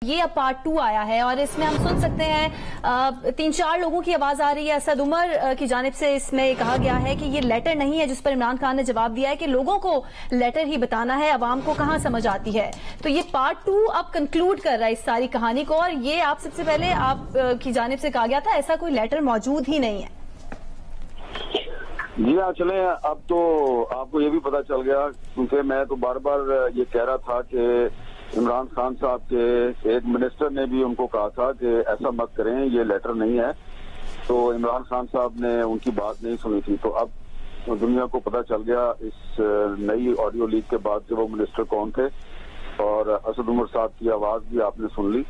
ये अब पार्ट 2 आया है और इसमें हम सुन सकते हैं 3-4 लोगों की आवाज आ रही है। असद उमर की जानिब से इसमें कहा गया है कि ये लेटर नहीं है, जिस पर इमरान खान ने जवाब दिया है कि लोगों को लेटर ही बताना है, अवाम को कहां समझ आती है। तो ये पार्ट 2 अब कंक्लूड कर रहा है इस सारी कहानी को। और ये आप सबसे पहले आप की जानिब से कहा गया था ऐसा कोई लेटर मौजूद ही नहीं है। जी हाँ, चले अब तो आपको ये भी पता चल गया, क्योंकि मैं तो बार बार ये कह रहा था कि इमरान खान साहब के एक मिनिस्टर ने भी उनको कहा था कि ऐसा मत करें, ये लेटर नहीं है। तो इमरान खान साहब ने उनकी बात नहीं सुनी थी। तो अब दुनिया को पता चल गया इस नई ऑडियो लीक के बाद कि वो मिनिस्टर कौन थे, और असद उमर साहब की आवाज भी आपने सुन ली।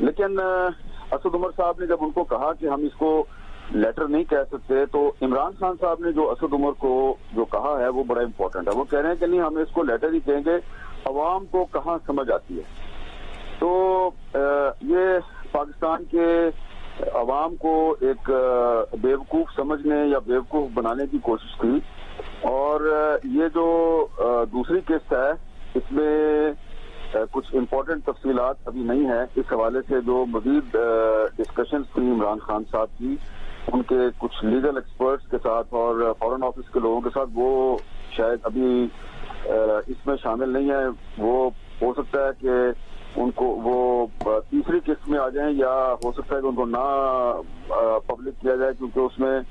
लेकिन असद उमर साहब ने जब उनको कहा कि हम इसको लेटर नहीं कह सकते, तो इमरान खान साहब ने जो असद उमर को जो कहा है वो बड़ा इंपॉर्टेंट है। वो कह रहे हैं कि नहीं, हम इसको लेटर ही कहेंगे, अवाम को कहाँ समझ आती है। तो ये पाकिस्तान के अवाम को एक बेवकूफ समझने या बेवकूफ बनाने की कोशिश थी। और ये जो दूसरी किस्त है, इसमें कुछ इम्पोर्टेंट तफसीलात अभी नहीं है। इस हवाले से जो मजीद डिस्कशंस थी इमरान खान साहब की उनके कुछ लीगल एक्सपर्ट्स के साथ और फॉरेन ऑफिस के लोगों के साथ, वो शायद अभी इसमें शामिल नहीं है। वो हो सकता है कि उनको वो तीसरी किस्त में आ जाएं, या हो सकता है कि उनको ना पब्लिक किया जाए, क्योंकि उसमें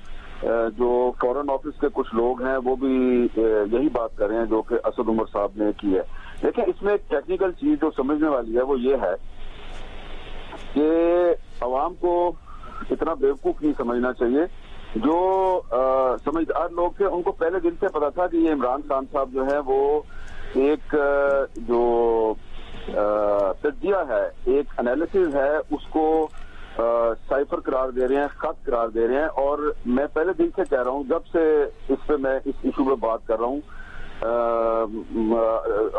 जो फॉरेन ऑफिस के कुछ लोग हैं वो भी यही बात कर रहे हैं जो कि असद उमर साहब ने की है। लेकिन इसमें एक टेक्निकल चीज जो समझने वाली है वो ये है कि अवाम को इतना बेवकूफ नहीं समझना चाहिए। जो समझदार लोग थे उनको पहले दिन से पता था कि ये इमरान खान साहब जो है वो एक जो तज्जिया है, एक एनालिसिस है, उसको साइफर करार दे रहे हैं, खत करार दे रहे हैं। और मैं पहले दिन से कह रहा हूँ, जब से इस पे मैं इस इशू पे बात कर रहा हूँ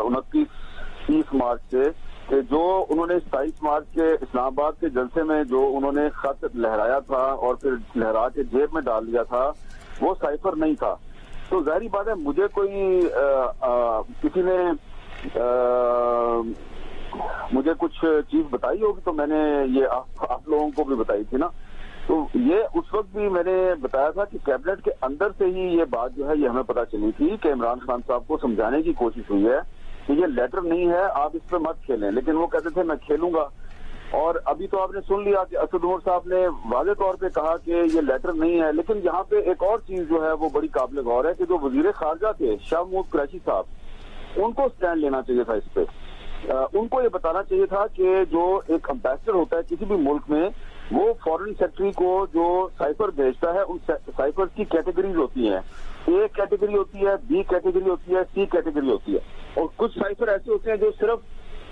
29-30 मार्च से, कि जो उन्होंने 27 मार्च के इस्लामाबाद के जलसे में जो उन्होंने खत लहराया था और फिर लहरा के जेब में डाल दिया था, वो साइफर नहीं था। तो जाहिर बात है, मुझे कोई किसी ने मुझे कुछ चीज बताई होगी तो मैंने ये आप लोगों को भी बताई थी ना। तो ये उस वक्त भी मैंने बताया था कि कैबिनेट के अंदर से ही ये बात जो है ये हमें पता चली थी कि इमरान खान साहब को समझाने की कोशिश हुई है कि ये लेटर नहीं है, आप इस पर मत खेलें। लेकिन वो कहते थे मैं खेलूंगा। और अभी तो आपने सुन लिया कि असद उमर साहब ने वाज़ेह तौर पे कहा कि ये लेटर नहीं है। लेकिन यहाँ पे एक और चीज जो है वो बड़ी काबिल गौर है कि जो वजीर खारजा थे शाह महमूद कुरैशी साहब, उनको स्टैंड लेना चाहिए था इस पे। उनको ये बताना चाहिए था कि जो एक एम्बेसडर होता है किसी भी मुल्क में, वो फॉरेन सेक्रेटरी को जो साइफर भेजता है, उन साइफर की कैटेगरीज होती हैं। ए कैटेगरी होती है, बी कैटेगरी होती है, सी कैटेगरी होती है। और कुछ साइफर ऐसे होते हैं जो सिर्फ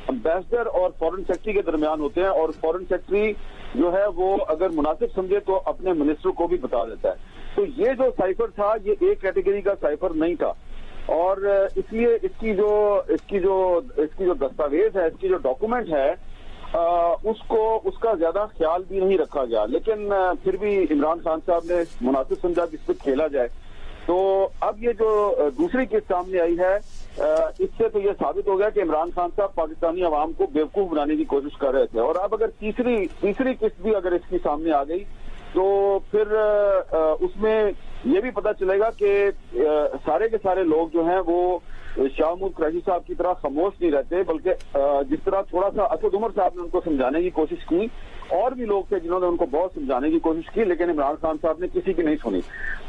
एम्बेसडर और फॉरेन सेक्रेटरी के दरमियान होते हैं, और फॉरेन सेक्रेटरी जो है वो अगर मुनासिब समझे तो अपने मिनिस्टर को भी बता देता है। तो ये जो साइफर था ये ए कैटेगरी का साइफर नहीं था, और इसलिए इसकी जो दस्तावेज है, इसकी जो डॉक्यूमेंट है, उसका ज्यादा ख्याल भी नहीं रखा गया। लेकिन फिर भी इमरान खान साहब ने मुनासिब समझा कि इस पर खेला जाए। तो अब ये जो दूसरी किस्त सामने आई है, इससे तो ये साबित हो गया कि इमरान खान साहब पाकिस्तानी अवाम को बेवकूफ बनाने की कोशिश कर रहे थे। और अब अगर तीसरी किस्त भी अगर इसकी सामने आ गई तो फिर उसमें ये भी पता चलेगा कि सारे के सारे लोग जो हैं वो शाह महमूद कुरैशी साहब की तरह खामोश नहीं रहते, बल्कि जिस तरह थोड़ा सा असद उमर साहब ने उनको समझाने की कोशिश की, और भी लोग थे जिन्होंने उनको बहुत समझाने की कोशिश की, लेकिन इमरान खान साहब ने किसी की नहीं सुनी।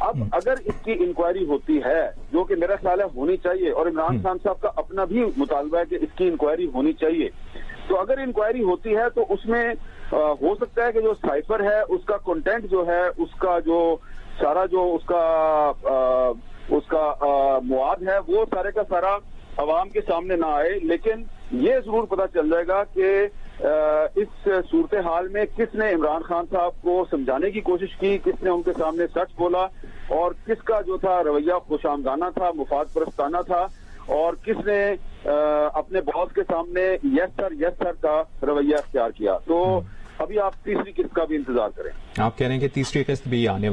अब अगर इसकी इंक्वायरी होती है, जो कि मेरा ख्याल है होनी चाहिए, और इमरान खान साहब का अपना भी मुतालबा है कि इसकी इंक्वायरी होनी चाहिए, तो अगर इंक्वायरी होती है तो उसमें हो सकता है कि जो साइफर है उसका कंटेंट जो है, उसका जो सारा जो उसका मुआद है, वो सारे का सारा अवाम के सामने ना आए। लेकिन ये जरूर पता चल जाएगा कि इस सूरत हाल में किसने इमरान खान साहब को समझाने की कोशिश की, किसने उनके सामने सच बोला, और किसका जो था रवैया खुशामदाना था, मुफाद परस्ताना था, और किसने अपने बॉस के सामने यस सर का रवैया अख्तियार किया। तो अभी आप तीसरी किस्त का भी इंतजार करें। आप कह रहे हैं कि तीसरी किस्त भी आने